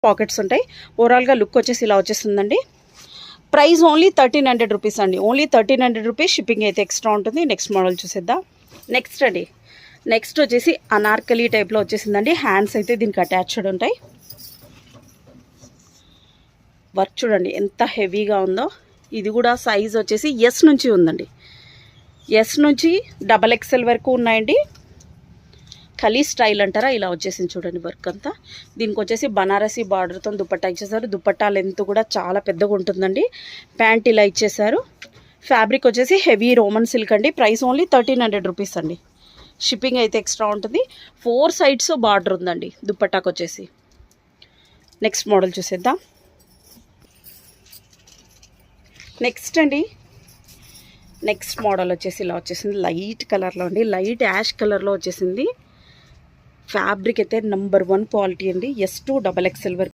Pockets ఉంటాయి. ఓవరాల్గా look వచ్చేసి ఇలా వచ్చేస్తుందండి. ప్రైస్ ఓన్లీ 1300 రూపీస్ అండి. Only 1300 rupees. షిప్పింగ్ అయితే ఎక్స్ట్రా ఉంటుంది. నెక్స్ట్ మోడల్ చూసేద్దాం. నెక్స్ట్ వచ్చేసి అనార్కలి టైప్లో వచ్చేసిందండి. హ్యాండ్స్ అయితే దీనికి అటాచ్డ్ ఉంటాయి. వర్క్ చూడండి ఎంత హెవీగా ఉందో. ఇది కూడా సైజ్ వచ్చేసి ఎస్ నుంచి ఉందండి. ఎస్ నుంచి XXL వరకు ఉన్నాయండి. కలీ స్టైల్ అంటారా, ఇలా వచ్చేసింది చూడండి వర్క్ అంతా. దీనికి వచ్చేసి బనారసీ బార్డర్తో దుపట్టా ఇచ్చేసారు. దుపట్టా లెంత్ కూడా చాలా పెద్దగా ఉంటుందండి. ప్యాంట్ ఇలా ఇచ్చేసారు. ఫ్యాబ్రిక్ వచ్చేసి హెవీ రోమన్ సిల్క్ అండి. ప్రైస్ ఓన్లీ 1300 రూపీస్ అండి. షిప్పింగ్ అయితే ఎక్స్ట్రా ఉంటుంది. 4 సైడ్స్ బార్డర్ ఉందండి దుపట్టాకు వచ్చేసి. నెక్స్ట్ మోడల్ చూసేద్దాం. నెక్స్ట్ మోడల్ వచ్చేసి ఇలా వచ్చేసింది. లైట్ కలర్లో అండి. లైట్ యాష్ కలర్లో వచ్చేసింది. ఫ్యాబ్రిక్ అయితే నంబర్ 1 క్వాలిటీ అండి. S to XXL వరకు